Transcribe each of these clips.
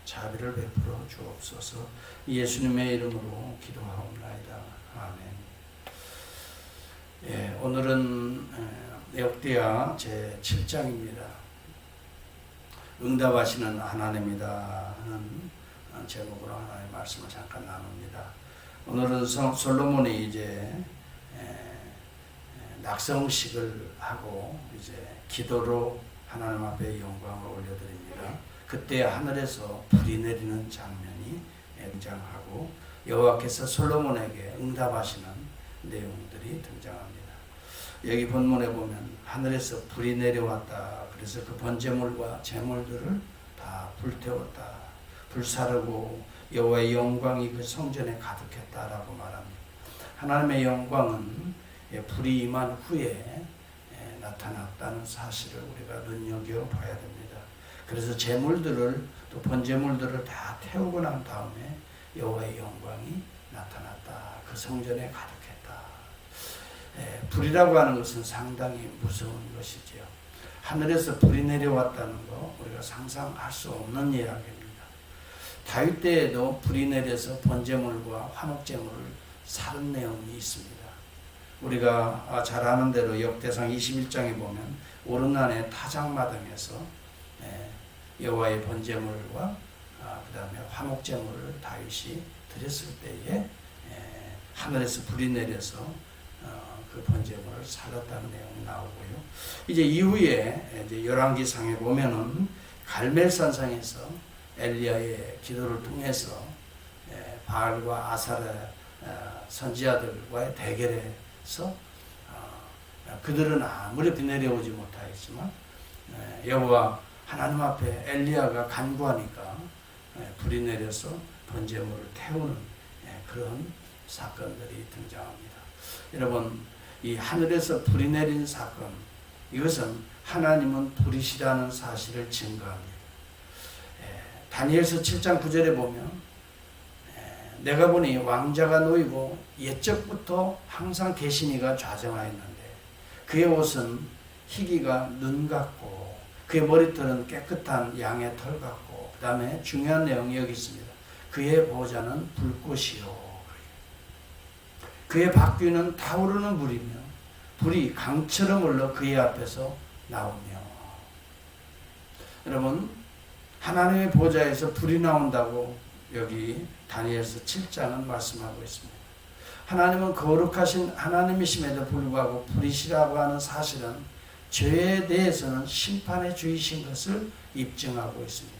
자비를 베풀어 주옵소서. 예수님의 이름으로 기도하옵나이다. 아멘. 예, 오늘은 역대하 제7장입니다. 응답하시는 하나님이다 하는 제목으로 하나님의 말씀을 잠깐 나눕니다. 오늘은 솔로몬이 이제 낙성식을 하고 이제 기도로 하나님 앞에 영광을 올려드립니다. 그때 하늘에서 불이 내리는 장면이 등장하고 여호와께서 솔로몬에게 응답하시는 내용들이 등장합니다. 여기 본문에 보면 하늘에서 불이 내려왔다. 그래서 그 번제물과 제물들을 다 불태웠다. 불사르고 여호와의 영광이 그 성전에 가득했다라고 말합니다. 하나님의 영광은 불이 임한 후에 나타났다는 사실을 우리가 눈여겨봐야 됩니다. 그래서 제물들을 또 번제물들을 다 태우고 난 다음에 여호와의 영광이 나타났다. 그 성전에 가득했다. 불이라고 하는 것은 상당히 무서운 것이지요. 하늘에서 불이 내려왔다는 거 우리가 상상할 수 없는 이야기입니다. 다윗 때에도 불이 내려서 번제물과 화목제물을 사른 내용이 있습니다. 우리가 잘 아는 대로 역대상 21장에 보면 오르난의 타작마당에서 여호와의 번제물과 그 다음에 화목제물을 다윗이 드렸을 때에 하늘에서 불이 내려서 그 번제물을 살랐다는 내용이 나오고요. 이제 이후에 이제 열왕기상에 보면은 갈멜산상에서 엘리야의 기도를 통해서 바알과 아사랴 선지자들과의 대결에서 그들은 아무리 비 내려오지 못하였지만 여호와 하나님 앞에 엘리야가 간구하니까 불이 내려서 번제물을 태우는 그런 사건들이 등장합니다. 여러분, 이 하늘에서 불이 내린 사건, 이것은 하나님은 불이시라는 사실을 증거합니다. 다니엘서 7장 9절에 보면 내가 보니 왕자가 놓이고 옛적부터 항상 계시니가 좌정하였는데 그의 옷은 희기가 눈 같고 그의 머리털은 깨끗한 양의 털 같고 그 다음에 중요한 내용이 여기 있습니다. 그의 보좌는 불꽃이요 그의 바퀴는 타오르는 불이며 불이 강처럼 흘러 그의 앞에서 나오며. 여러분, 하나님의 보좌에서 불이 나온다고 여기 다니엘서 7장은 말씀하고 있습니다. 하나님은 거룩하신 하나님이심에도 불구하고 불이시라고 하는 사실은 죄에 대해서는 심판의 주이신 것을 입증하고 있습니다.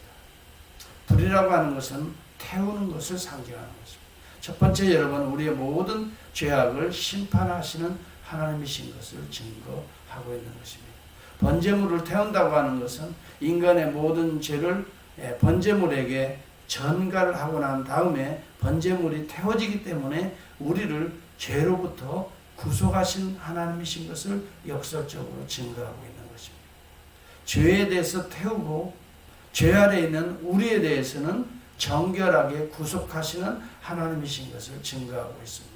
불이라고 하는 것은 태우는 것을 상징하는 것입니다. 첫 번째, 여러분, 우리의 모든 죄악을 심판하시는 하나님이신 것을 증거하고 있는 것입니다. 번제물을 태운다고 하는 것은 인간의 모든 죄를 번제물에게 전가를 하고 난 다음에 번제물이 태워지기 때문에 우리를 죄로부터 구속하신 하나님이신 것을 역설적으로 증거하고 있는 것입니다. 죄에 대해서 태우고 죄 아래 있는 우리에 대해서는 정결하게 구속하시는 하나님이신 것을 증거하고 있습니다.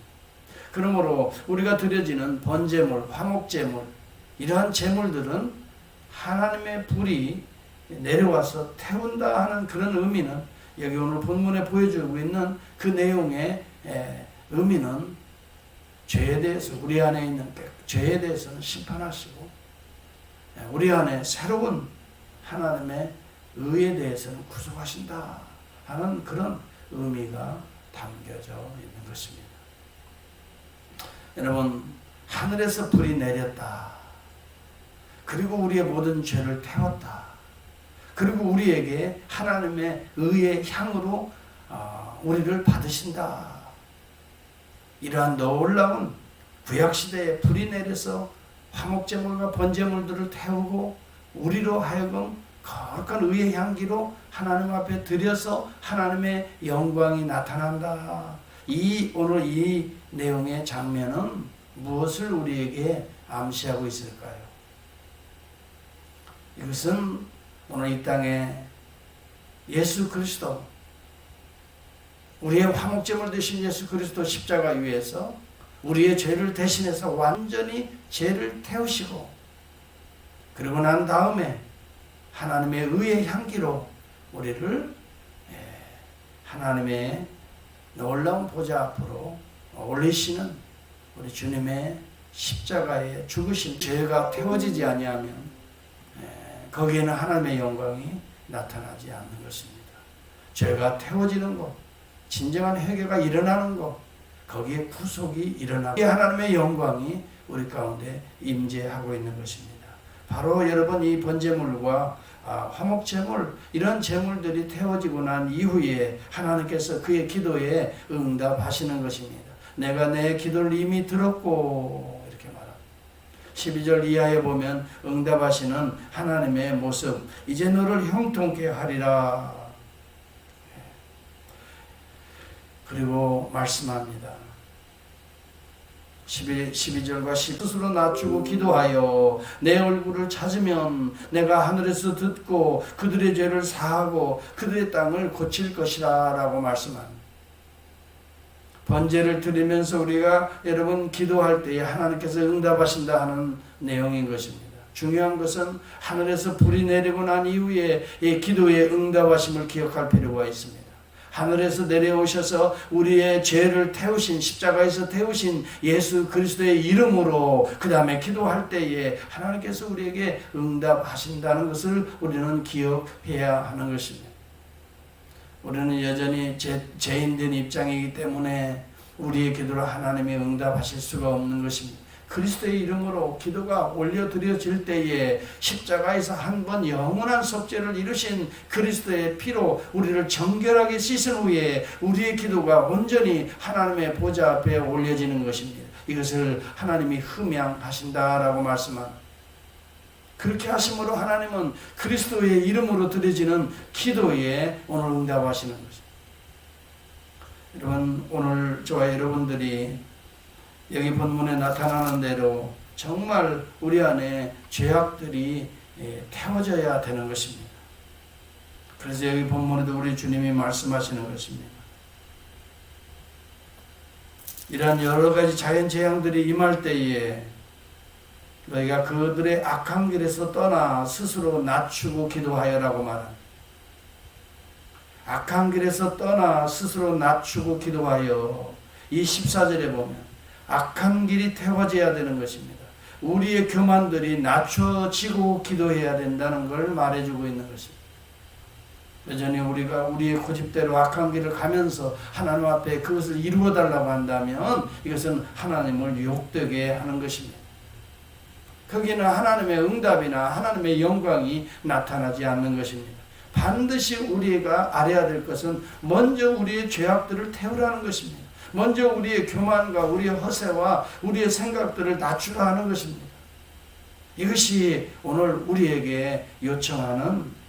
그러므로 우리가 드려지는 번제물, 화목제물, 이러한 제물들은 하나님의 불이 내려와서 태운다 하는 그런 의미는 여기 오늘 본문에 보여주고 있는 그 내용의 의미는 죄에 대해서 우리 안에 있는 죄에 대해서는 심판하시고 우리 안에 새로운 하나님의 의에 대해서는 구속하신다 하는 그런 의미가 담겨져 있는 것입니다. 여러분, 하늘에서 불이 내렸다. 그리고 우리의 모든 죄를 태웠다. 그리고 우리에게 하나님의 의의 향으로 우리를 받으신다. 이러한 놀라운 구약시대에 불이 내려서 화목제물과 번제물들을 태우고 우리로 하여금 거룩한 의의 향기로 하나님 앞에 드려서 하나님의 영광이 나타난다. 오늘 이 내용의 장면은 무엇을 우리에게 암시하고 있을까요? 이것은 오늘 이 땅에 예수 그리스도, 우리의 화목제물 되신 예수 그리스도 십자가 위에서 우리의 죄를 대신해서 완전히 죄를 태우시고 그러고 난 다음에 하나님의 의의 향기로 우리를 하나님의 놀라운 보좌 앞으로 올리시는 우리 주님의 십자가의 죽으신 죄가 태워지지 아니하면 거기에는 하나님의 영광이 나타나지 않는 것입니다. 죄가 태워지는 것, 진정한 회개가 일어나는 것, 거기에 구속이 일어나고 하나님의 영광이 우리 가운데 임재하고 있는 것입니다. 바로 여러분 이 번제물과 화목제물 이런 제물들이 태워지고 난 이후에 하나님께서 그의 기도에 응답하시는 것입니다. 내가 내 기도를 이미 들었고 이렇게 말합니다. 12절 이하에 보면 응답하시는 하나님의 모습, 이제 너를 형통케 하리라. 그리고 말씀합니다. 12절과 스스로 낮추고 기도하여 내 얼굴을 찾으면 내가 하늘에서 듣고 그들의 죄를 사하고 그들의 땅을 고칠 것이라 라고 말씀합니다. 번제를 드리면서 우리가 여러분 기도할 때에 하나님께서 응답하신다 하는 내용인 것입니다. 중요한 것은 하늘에서 불이 내리고 난 이후에 이 기도의 응답하심을 기억할 필요가 있습니다. 하늘에서 내려오셔서 우리의 죄를 태우신 십자가에서 태우신 예수 그리스도의 이름으로 그 다음에 기도할 때에 하나님께서 우리에게 응답하신다는 것을 우리는 기억해야 하는 것입니다. 우리는 여전히 죄인된 입장이기 때문에 우리의 기도를 하나님이 응답하실 수가 없는 것입니다. 그리스도의 이름으로 기도가 올려드려질 때에 십자가에서 한 번 영원한 속죄를 이루신 그리스도의 피로 우리를 정결하게 씻은 후에 우리의 기도가 온전히 하나님의 보좌 앞에 올려지는 것입니다. 이것을 하나님이 흠양하신다라고 말씀합니다. 그렇게 하심으로 하나님은 그리스도의 이름으로 드려지는 기도에 오늘 응답하시는 것입니다. 여러분, 오늘 저와 여러분들이 여기 본문에 나타나는 대로 정말 우리 안에 죄악들이 태워져야 되는 것입니다. 그래서 여기 본문에도 우리 주님이 말씀하시는 것입니다. 이러한 여러 가지 자연 재앙들이 임할 때에 너희가 그들의 악한 길에서 떠나 스스로 낮추고 기도하여라고 말합니다. 악한 길에서 떠나 스스로 낮추고 기도하여, 이 14절에 보면 악한 길이 태워져야 되는 것입니다. 우리의 교만들이 낮춰지고 기도해야 된다는 걸 말해주고 있는 것입니다. 여전히 우리가 우리의 고집대로 악한 길을 가면서 하나님 앞에 그것을 이루어달라고 한다면 이것은 하나님을 욕되게 하는 것입니다. 거기는 하나님의 응답이나 하나님의 영광이 나타나지 않는 것입니다. 반드시 우리가 알아야 될 것은 먼저 우리의 죄악들을 태우라는 것입니다. 먼저 우리의 교만과 우리의 허세와 우리의 생각들을 낮추라 하는 것입니다. 이것이 오늘 우리에게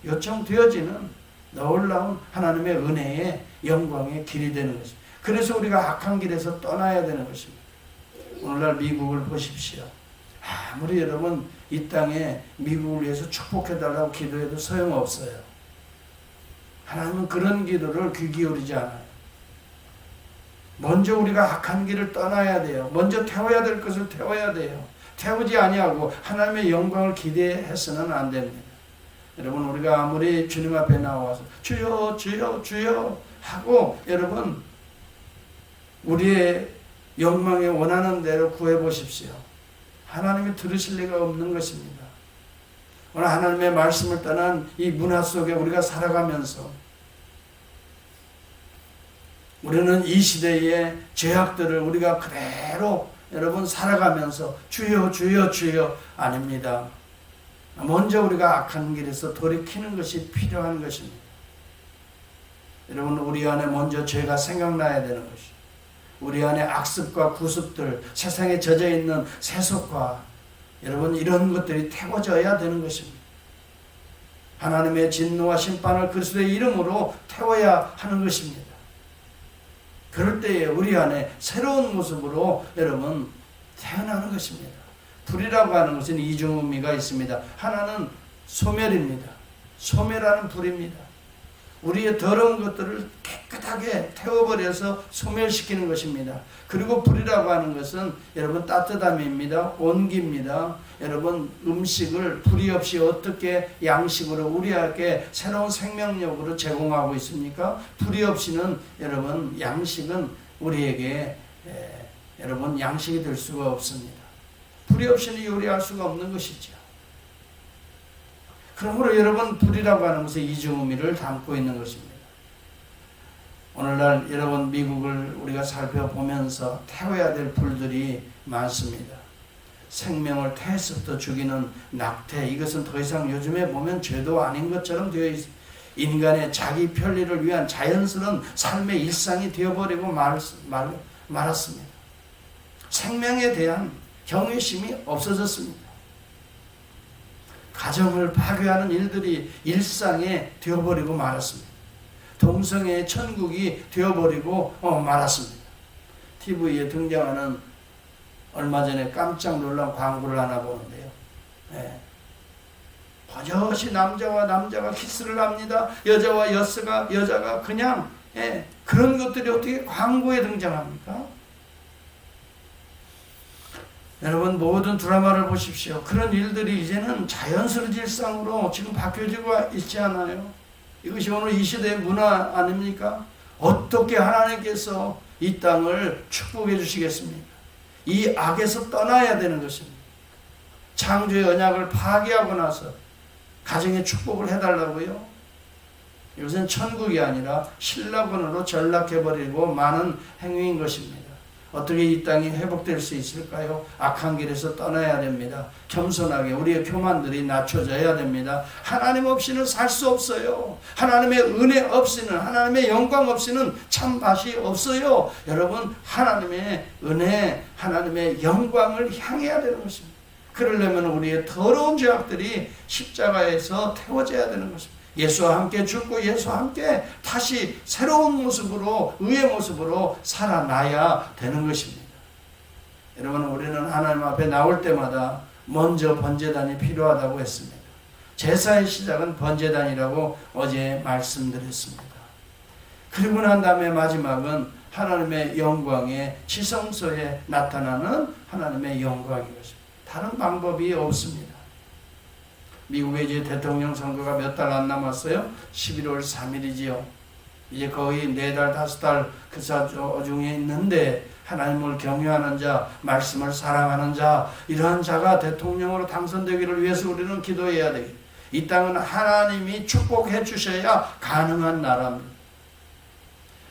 요청되어지는 놀라운 하나님의 은혜의 영광의 길이 되는 것입니다. 그래서 우리가 악한 길에서 떠나야 되는 것입니다. 오늘날 미국을 보십시오. 아무리 여러분 이 땅에 미국을 위해서 축복해달라고 기도해도 소용없어요. 하나님은 그런 기도를 귀 기울이지 않아요. 먼저 우리가 악한 길을 떠나야 돼요. 먼저 태워야 될 것을 태워야 돼요. 태우지 아니하고 하나님의 영광을 기대해서는 안 됩니다. 여러분, 우리가 아무리 주님 앞에 나와서 주여 주여 주여 하고 여러분 우리의 욕망에 원하는 대로 구해보십시오. 하나님이 들으실 리가 없는 것입니다. 오늘 하나님의 말씀을 떠난 이 문화 속에 우리가 살아가면서 우리는 이 시대의 죄악들을 우리가 그대로 여러분 살아가면서 주여 주여 주여 아닙니다. 먼저 우리가 악한 길에서 돌이키는 것이 필요한 것입니다. 여러분, 우리 안에 먼저 죄가 생각나야 되는 것이죠. 우리 안에 악습과 구습들, 세상에 젖어 있는 세속과 여러분 이런 것들이 태워져야 되는 것입니다. 하나님의 진노와 심판을 그리스도의 이름으로 태워야 하는 것입니다. 그럴 때에 우리 안에 새로운 모습으로 여러분 태어나는 것입니다. 불이라고 하는 것은 이중 의미가 있습니다. 하나는 소멸입니다. 소멸하는 불입니다. 우리의 더러운 것들을 깨끗하게 깨끗하게 태워버려서 소멸시키는 것입니다. 그리고 불이라고 하는 것은 여러분 따뜻함입니다. 온기입니다. 여러분 음식을 불이 없이 어떻게 양식으로 우리에게 새로운 생명력으로 제공하고 있습니까? 불이 없이는 여러분 양식은 우리에게 여러분 양식이 될 수가 없습니다. 불이 없이는 요리할 수가 없는 것이죠. 그러므로 여러분 불이라고 하는 것은 이중 의미를 담고 있는 것입니다. 오늘날 여러분 미국을 우리가 살펴보면서 태워야 될 불들이 많습니다. 생명을 태에서부터 죽이는 낙태, 이것은 더 이상 요즘에 보면 죄도 아닌 것처럼 되어 있습니다. 인간의 자기 편리를 위한 자연스러운 삶의 일상이 되어버리고 말았습니다. 생명에 대한 경외심이 없어졌습니다. 가정을 파괴하는 일들이 일상에 되어버리고 말았습니다. 동성애의 천국이 되어버리고 말았습니다. TV에 등장하는 얼마 전에 깜짝 놀란 광고를 하나 보는데요. 버젓이 남자와 남자가 키스를 합니다. 여자와 여자가 그냥 그런 것들이 어떻게 광고에 등장합니까? 여러분 모든 드라마를 보십시오. 그런 일들이 이제는 자연스러운 일상으로 지금 바뀌어지고 있지 않아요? 이것이 오늘 이 시대의 문화 아닙니까? 어떻게 하나님께서 이 땅을 축복해 주시겠습니까? 이 악에서 떠나야 되는 것입니다. 창조의 언약을 파괴하고 나서 가정에 축복을 해달라고요? 이것은 천국이 아니라 신라권으로 전락해버리고 많은 행위인 것입니다. 어떻게 이 땅이 회복될 수 있을까요? 악한 길에서 떠나야 됩니다. 겸손하게 우리의 교만들이 낮춰져야 됩니다. 하나님 없이는 살 수 없어요. 하나님의 은혜 없이는, 하나님의 영광 없이는 참 맛이 없어요. 여러분 하나님의 은혜, 하나님의 영광을 향해야 되는 것입니다. 그러려면 우리의 더러운 죄악들이 십자가에서 태워져야 되는 것입니다. 예수와 함께 죽고 예수와 함께 다시 새로운 모습으로, 의의 모습으로 살아나야 되는 것입니다. 여러분 우리는 하나님 앞에 나올 때마다 먼저 번제단이 필요하다고 했습니다. 제사의 시작은 번제단이라고 어제 말씀드렸습니다. 그리고 난 다음에 마지막은 하나님의 영광의 지성소에 나타나는 하나님의 영광인 것입니다. 다른 방법이 없습니다. 미국의 이제 대통령 선거가 몇 달 안 남았어요. 11월 3일이지요. 이제 거의 4달, 5달 그 중에 있는데 하나님을 경외하는 자, 말씀을 사랑하는 자, 이러한 자가 대통령으로 당선되기를 위해서 우리는 기도해야 되겠습니다. 이 땅은 하나님이 축복해 주셔야 가능한 나라입니다.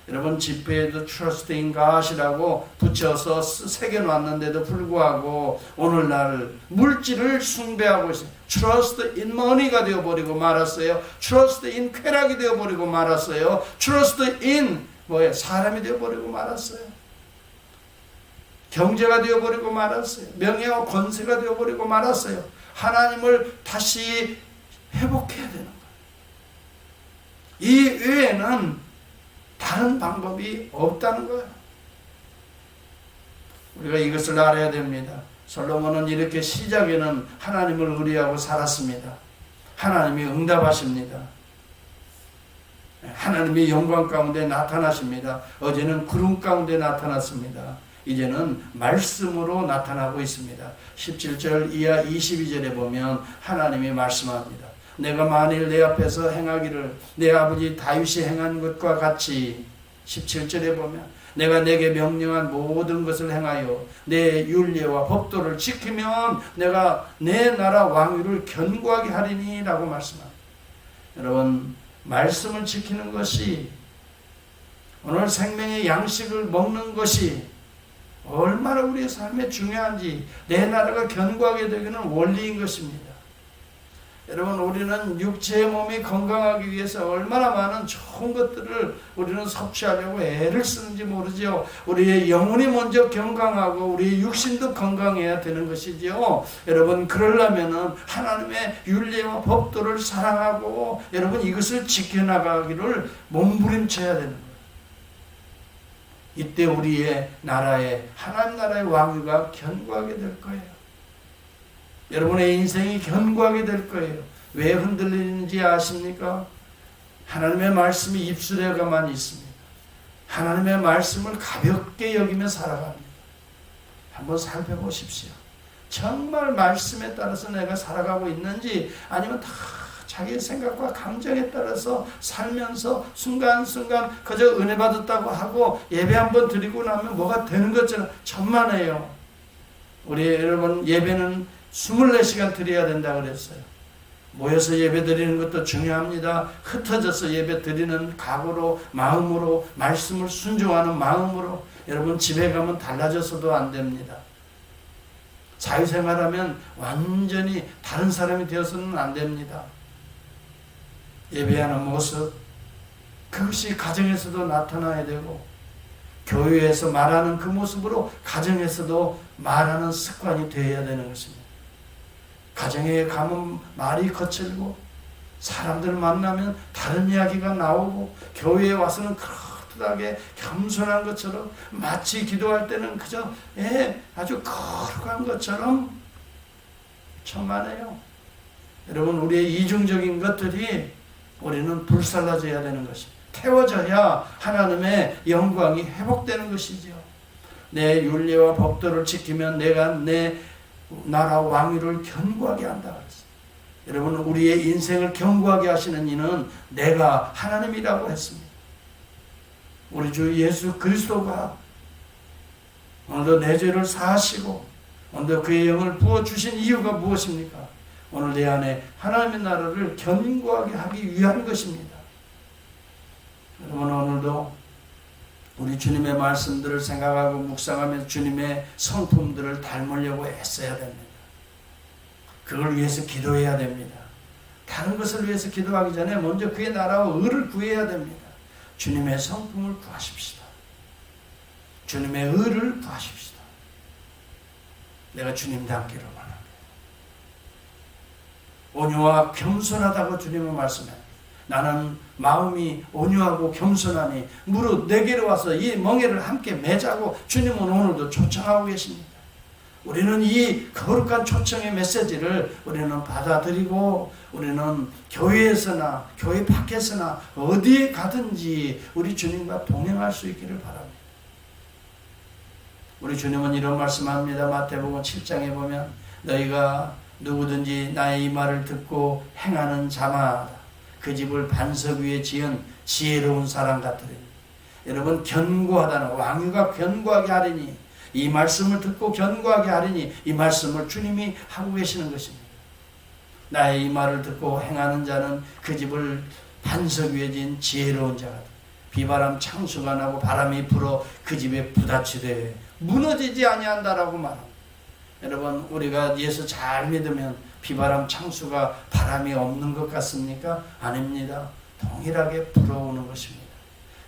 여러분 집회에도 Trust in God이라고 붙여서 새겨놨는데도 불구하고 오늘날 물질을 숭배하고 있어요. Trust in money가 되어버리고 말았어요. Trust in 쾌락이 되어버리고 말았어요. Trust in 사람이 되어버리고 말았어요. 경제가 되어버리고 말았어요. 명예와 권세가 되어버리고 말았어요. 하나님을 다시 회복해야 되는 거예요. 이 외에는 다른 방법이 없다는 거예요. 우리가 이것을 알아야 됩니다. 솔로몬은 이렇게 시작에는 하나님을 의뢰하고 살았습니다. 하나님이 응답하십니다. 하나님이 영광 가운데 나타나십니다. 어제는 구름 가운데 나타났습니다. 이제는 말씀으로 나타나고 있습니다. 17절 이하 22절에 보면 하나님이 말씀합니다. 내가 만일 내 앞에서 행하기를 내 아버지 다윗이 행한 것과 같이 17절에 보면 내가 내게 명령한 모든 것을 행하여 내 율례와 법도를 지키면 내가 내 나라 왕위를 견고하게 하리니 라고 말씀합니다. 여러분 말씀을 지키는 것이 오늘 생명의 양식을 먹는 것이 얼마나 우리의 삶에 중요한지 내 나라가 견고하게 되기는 원리인 것입니다. 여러분 우리는 육체의 몸이 건강하기 위해서 얼마나 많은 좋은 것들을 우리는 섭취하려고 애를 쓰는지 모르죠. 우리의 영혼이 먼저 건강하고 우리의 육신도 건강해야 되는 것이죠. 여러분 그러려면 하나님의 율례와 법도를 사랑하고 여러분 이것을 지켜나가기를 몸부림쳐야 되는 거예요. 이때 우리의 나라에 하나님 나라의 왕위가 견고하게 될 거예요. 여러분의 인생이 견고하게 될 거예요. 왜 흔들리는지 아십니까? 하나님의 말씀이 입술에가만 있습니다. 하나님의 말씀을 가볍게 여기며 살아갑니다. 한번 살펴보십시오. 정말 말씀에 따라서 내가 살아가고 있는지, 아니면 다 자기의 생각과 감정에 따라서 살면서 순간순간 그저 은혜 받았다고 하고 예배 한번 드리고 나면 뭐가 되는 것처럼 천만에요. 우리 여러분, 예배는 24시간 드려야 된다 그랬어요. 모여서 예배 드리는 것도 중요합니다. 흩어져서 예배 드리는 각오로, 마음으로, 말씀을 순종하는 마음으로 여러분 집에 가면 달라져서도 안 됩니다. 사회생활하면 완전히 다른 사람이 되어서는 안 됩니다. 예배하는 모습, 그것이 가정에서도 나타나야 되고, 교회에서 말하는 그 모습으로 가정에서도 말하는 습관이 되어야 되는 것입니다. 가정에 가면 말이 거칠고, 사람들 만나면 다른 이야기가 나오고, 교회에 와서는 그렇게 겸손한 것처럼, 마치 기도할 때는 그저 아주 거룩한 것처럼 천만에요. 여러분, 우리의 이중적인 것들이 우리는 불살라져야 되는 것입니다. 태워져야 하나님의 영광이 회복되는 것이죠. 내 율례와 법도를 지키면 내가 내 나라 왕위를 견고하게 한다 그랬어요. 여러분, 우리의 인생을 견고하게 하시는 이는 내가 하나님이라고 했습니다. 우리 주 예수 그리스도가 오늘도 내 죄를 사하시고 오늘도 그의 영을 부어주신 이유가 무엇입니까? 오늘 내 안에 하나님의 나라를 견고하게 하기 위한 것입니다. 여러분, 오늘도 우리 주님의 말씀들을 생각하고 묵상하면서 주님의 성품들을 닮으려고 애써야 됩니다. 그걸 위해서 기도해야 됩니다. 다른 것을 위해서 기도하기 전에 먼저 그의 나라와 의를 구해야 됩니다. 주님의 성품을 구하십시다. 주님의 의를 구하십시다. 내가 주님 닮기를 원합니다. 온유와 겸손하다고 주님은 말씀해요. 나는 마음이 온유하고 겸손하니 무릇 내게로 와서 이 멍에를 함께 매자고 주님은 오늘도 초청하고 계십니다. 우리는 이 거룩한 초청의 메시지를 우리는 받아들이고 우리는 교회에서나 교회 밖에서나 어디에 가든지 우리 주님과 동행할 수 있기를 바랍니다. 우리 주님은 이런 말씀합니다. 마태복음 7장에 보면 너희가 누구든지 나의 이 말을 듣고 행하는 자마다 그 집을 반석 위에 지은 지혜로운 사람 같으리니. 여러분, 견고하다는 왕유가 견고하게 하리니, 이 말씀을 듣고 견고하게 하리니, 이 말씀을 주님이 하고 계시는 것입니다. 나의 이 말을 듣고 행하는 자는 그 집을 반석 위에 지은 지혜로운 자가 비바람 창수가 나고 바람이 불어 그 집에 부딪히되 무너지지 아니한다라고 말합니다. 여러분, 우리가 예수 잘 믿으면 비바람 창수가 바람이 없는 것 같습니까? 아닙니다. 동일하게 불어오는 것입니다.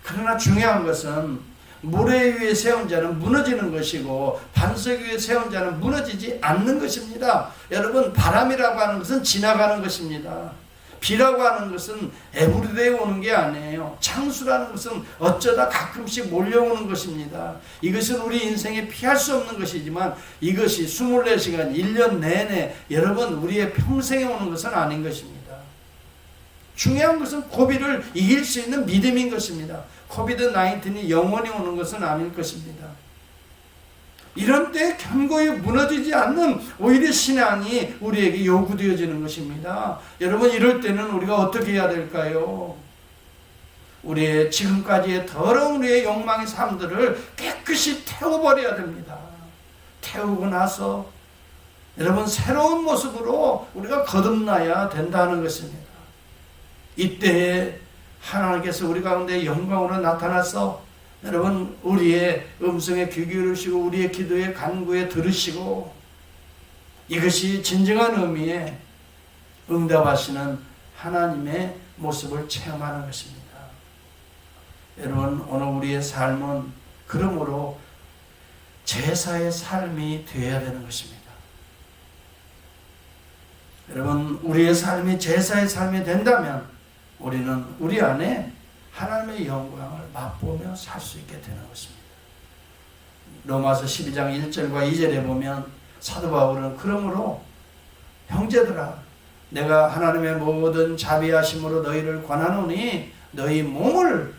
그러나 중요한 것은 모래 위에 세운 자는 무너지는 것이고 반석 위에 세운 자는 무너지지 않는 것입니다. 여러분, 바람이라고 하는 것은 지나가는 것입니다. 비라고 하는 것은 에브리데이 오는 게 아니에요. 창수라는 것은 어쩌다 가끔씩 몰려오는 것입니다. 이것은 우리 인생에 피할 수 없는 것이지만 이것이 24시간 1년 내내 여러분 우리의 평생에 오는 것은 아닌 것입니다. 중요한 것은 코비드를 이길 수 있는 믿음인 것입니다. 코비드-19이 영원히 오는 것은 아닐 것입니다. 이런 때 견고히 무너지지 않는 오히려 신앙이 우리에게 요구되어지는 것입니다. 여러분, 이럴 때는 우리가 어떻게 해야 될까요? 우리의 지금까지의 더러운 우리의 욕망의 삶들을 깨끗이 태워버려야 됩니다. 태우고 나서 여러분 새로운 모습으로 우리가 거듭나야 된다는 것입니다. 이때에 하나님께서 우리 가운데 영광으로 나타나서 여러분 우리의 음성에 귀 기울이시고 우리의 기도의 간구에 들으시고 이것이 진정한 의미의 응답하시는 하나님의 모습을 체험하는 것입니다. 여러분, 오늘 우리의 삶은 그러므로 제사의 삶이 되어야 되는 것입니다. 여러분, 우리의 삶이 제사의 삶이 된다면 우리는 우리 안에 하나님의 영광을 맛보며 살 수 있게 되는 것입니다. 로마서 12장 1절과 2절에 보면 사도 바울은 그러므로 형제들아 내가 하나님의 모든 자비하심으로 너희를 권하노니 너희 몸을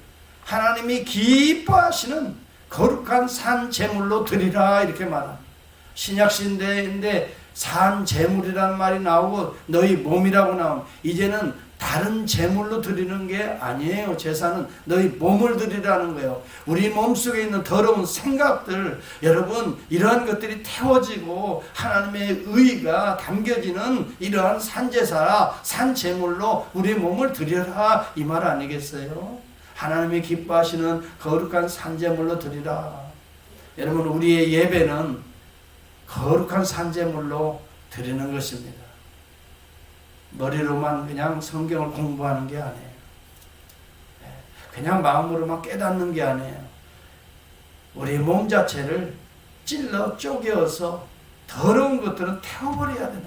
하나님이 기뻐하시는 거룩한 산 제물로 드리라 이렇게 말합니다. 신약시대인데 산 제물이라는 말이 나오고 너희 몸이라고 나오면 이제는 다른 제물로 드리는 게 아니에요. 제사는 너희 몸을 드리라는 거예요. 우리 몸속에 있는 더러운 생각들, 여러분 이러한 것들이 태워지고 하나님의 의가 담겨지는 이러한 산제사, 산제물로 우리 몸을 드려라 이 말 아니겠어요? 하나님이 기뻐하시는 거룩한 산제물로 드리라. 여러분 우리의 예배는 거룩한 산제물로 드리는 것입니다. 머리로만 그냥 성경을 공부하는 게 아니에요. 그냥 마음으로만 깨닫는 게 아니에요. 우리 몸 자체를 찔러 쪼개어서 더러운 것들은 태워버려야 되는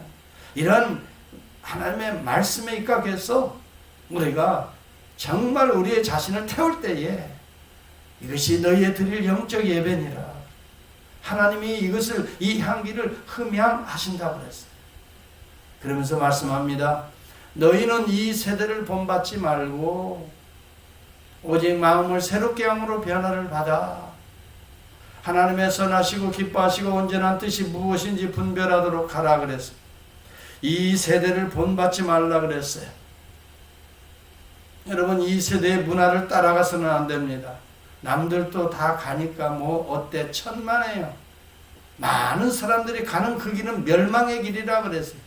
이런 하나님의 말씀에 입각해서 우리가 정말 우리의 자신을 태울 때에 이것이 너희의 드릴 영적 예배니라. 하나님이 이것을 이 향기를 흠향하신다고 그랬어요. 그러면서 말씀합니다. 너희는 이 세대를 본받지 말고 오직 마음을 새롭게 함으로 변화를 받아 하나님의 선하시고 기뻐하시고 온전한 뜻이 무엇인지 분별하도록 하라 그랬어요. 이 세대를 본받지 말라 그랬어요. 여러분 이 세대의 문화를 따라가서는 안 됩니다. 남들도 다 가니까 뭐 어때 천만에요. 많은 사람들이 가는 그 길은 멸망의 길이라 그랬어요.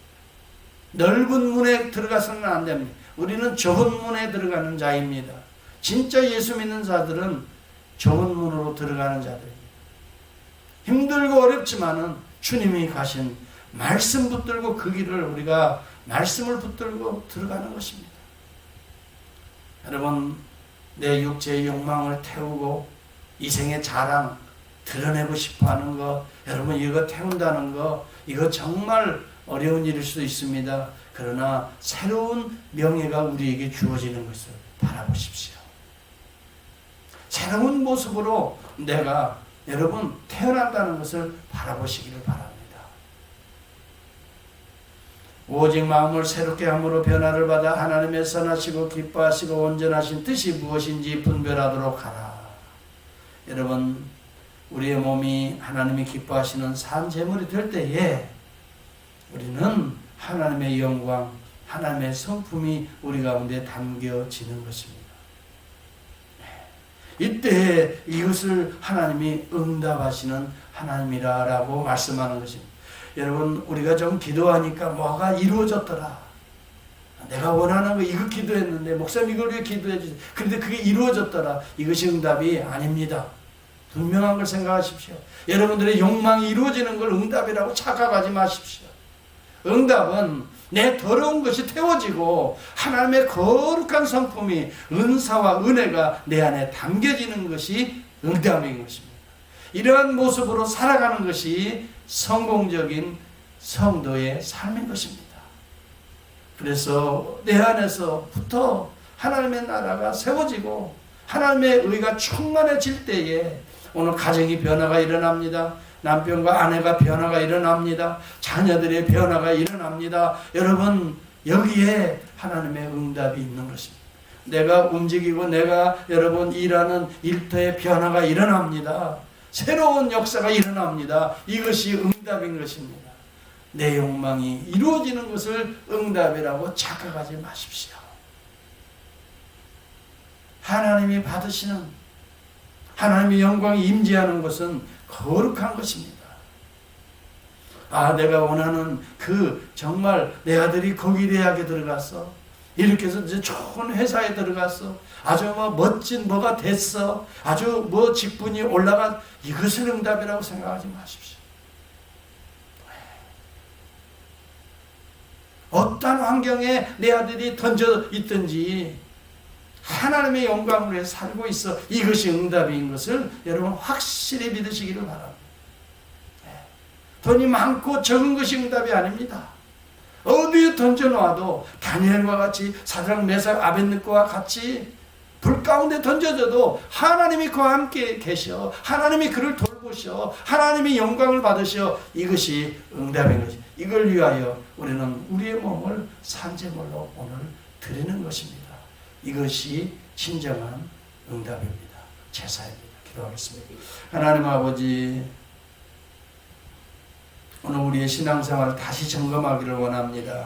넓은 문에 들어가서는 안 됩니다. 우리는 좁은 문에 들어가는 자입니다. 진짜 예수 믿는 자들은 좁은 문으로 들어가는 자들입니다. 힘들고 어렵지만은 주님이 가신 말씀 붙들고 그 길을 우리가 말씀을 붙들고 들어가는 것입니다. 여러분 내 육체의 욕망을 태우고 이생의 자랑 드러내고 싶어하는 거 여러분 이거 태운다는 거 이거 정말 어려운 일일 수도 있습니다. 그러나 새로운 명예가 우리에게 주어지는 것을 바라보십시오. 새로운 모습으로 내가 여러분 태어난다는 것을 바라보시기를 바랍니다. 오직 마음을 새롭게 함으로 변화를 받아 하나님의 선하시고 기뻐하시고 온전하신 뜻이 무엇인지 분별하도록 하라. 여러분 우리의 몸이 하나님이 기뻐하시는 산 제물이 될 때에 우리는 하나님의 영광, 하나님의 성품이 우리 가운데 담겨지는 것입니다. 이때 이것을 하나님이 응답하시는 하나님이라고 말씀하는 것입니다. 여러분 우리가 좀 기도하니까 뭐가 이루어졌더라. 내가 원하는 거 이거 기도했는데 목사님 이걸 왜 기도해 주세요. 그런데 그게 이루어졌더라. 이것이 응답이 아닙니다. 분명한 걸 생각하십시오. 여러분들의 욕망이 이루어지는 걸 응답이라고 착각하지 마십시오. 응답은 내 더러운 것이 태워지고 하나님의 거룩한 성품이 은사와 은혜가 내 안에 담겨지는 것이 응답인 것입니다. 이러한 모습으로 살아가는 것이 성공적인 성도의 삶인 것입니다. 그래서 내 안에서부터 하나님의 나라가 세워지고 하나님의 의가 충만해질 때에 오늘 가정이 변화가 일어납니다. 남편과 아내가 변화가 일어납니다. 자녀들의 변화가 일어납니다. 여러분 여기에 하나님의 응답이 있는 것입니다. 내가 움직이고 내가 여러분 일하는 일터에 변화가 일어납니다. 새로운 역사가 일어납니다. 이것이 응답인 것입니다. 내 욕망이 이루어지는 것을 응답이라고 착각하지 마십시오. 하나님이 받으시는 하나님의 영광이 임재하는 것은 거룩한 것입니다. 아, 내가 원하는 그 정말 내 아들이 거기 대학에 들어갔어. 이렇게 해서 이제 좋은 회사에 들어갔어. 아주 뭐 멋진 뭐가 됐어. 아주 뭐 직분이 올라간 이것을 응답이라고 생각하지 마십시오. 어떤 환경에 내 아들이 던져 있든지 하나님의 영광을 위해 살고 있어. 이것이 응답인 것을 여러분 확실히 믿으시기를 바랍니다. 돈이 많고 적은 것이 응답이 아닙니다. 어디에 던져놓아도 다니엘과 같이 사드락 메삭 아벳느고와 같이 불 가운데 던져져도 하나님이 그와 함께 계셔. 하나님이 그를 돌보셔. 하나님이 영광을 받으셔. 이것이 응답인 것이. 이걸 위하여 우리는 우리의 몸을 산제물로 오늘 드리는 것입니다. 이것이 진정한 응답입니다. 제사입니다. 기도하겠습니다. 하나님 아버지, 오늘 우리의 신앙생활을 다시 점검하기를 원합니다.